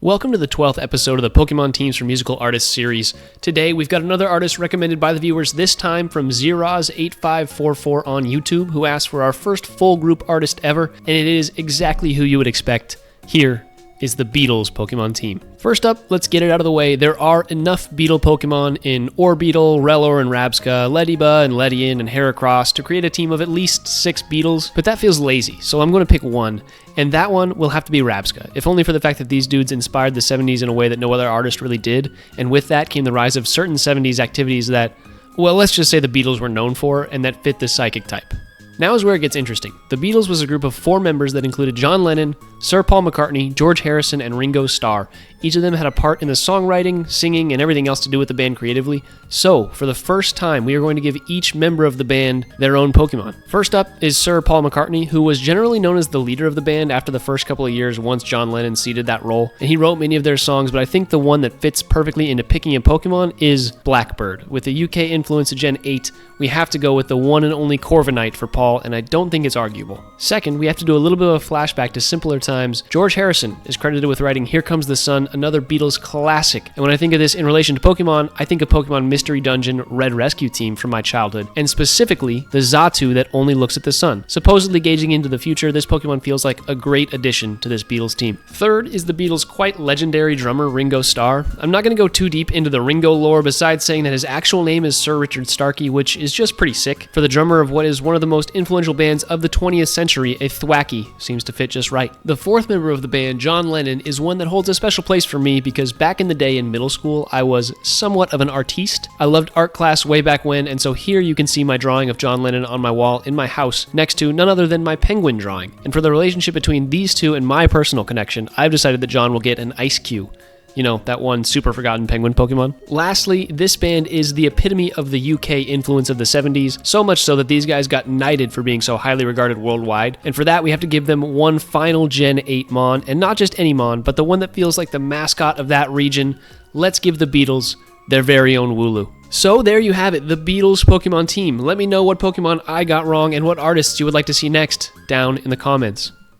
Welcome to the 12th episode of the Pokemon Teams for Musical Artists series. Today, we've got another artist recommended by the viewers, this time from Zeroz8544 on YouTube, who asked for our first full group artist ever, and it is exactly who you would expect. Here is the Beatles Pokemon team. First up, let's get it out of the way. There are enough Beetle Pokemon in Orbeetle, Rellor and Rabsca, Lediba and Ledian and Heracross to create a team of at least 6 Beetles, but that feels lazy, so I'm going to pick one, and that one will have to be Rabsca, if only for the fact that these dudes inspired the 70s in a way that no other artist really did, and with that came the rise of certain 70s activities that, well, let's just say the Beatles were known for, and that fit the psychic type. Now is where it gets interesting. The Beatles was a group of 4 members that included John Lennon, Sir Paul McCartney, George Harrison, and Ringo Starr. Each of them had a part in the songwriting, singing, and everything else to do with the band creatively. So, for the first time, we are going to give each member of the band their own Pokemon. First up is Sir Paul McCartney, who was generally known as the leader of the band after the first couple of years once John Lennon ceded that role. And he wrote many of their songs, but I think the one that fits perfectly into picking a Pokemon is Blackbird. With the UK influence of Gen 8, we have to go with the one and only Corviknight for Paul, and I don't think it's arguable. Second, we have to do a little bit of a flashback to simpler times. George Harrison is credited with writing Here Comes the Sun, another Beatles classic. And when I think of this in relation to Pokemon, I think of Pokemon Mystery Dungeon Red Rescue Team from my childhood, and specifically the Xatu that only looks at the sun. Supposedly gazing into the future, this Pokemon feels like a great addition to this Beatles team. Third is the Beatles' quite legendary drummer Ringo Starr. I'm not going to go too deep into the Ringo lore besides saying that his actual name is Sir Richard Starkey, which is just pretty sick. For the drummer of what is one of the most influential bands of the 20th century, a thwacky seems to fit just right. The fourth member of the band, John Lennon, is one that holds a special place for me because back in the day in middle school, I was somewhat of an artiste. I loved art class way back when, and so here you can see my drawing of John Lennon on my wall in my house next to none other than my penguin drawing. And for the relationship between these two and my personal connection, I've decided that John will get an Ice Cube. You know, that one super forgotten penguin Pokemon. Lastly, this band is the epitome of the UK influence of the 70s, so much so that these guys got knighted for being so highly regarded worldwide, and for that we have to give them one final Gen 8 Mon, and not just any Mon, but the one that feels like the mascot of that region. Let's give the Beatles their very own Wooloo. So there you have it, the Beatles Pokemon team. Let me know what Pokemon I got wrong and what artists you would like to see next down in the comments.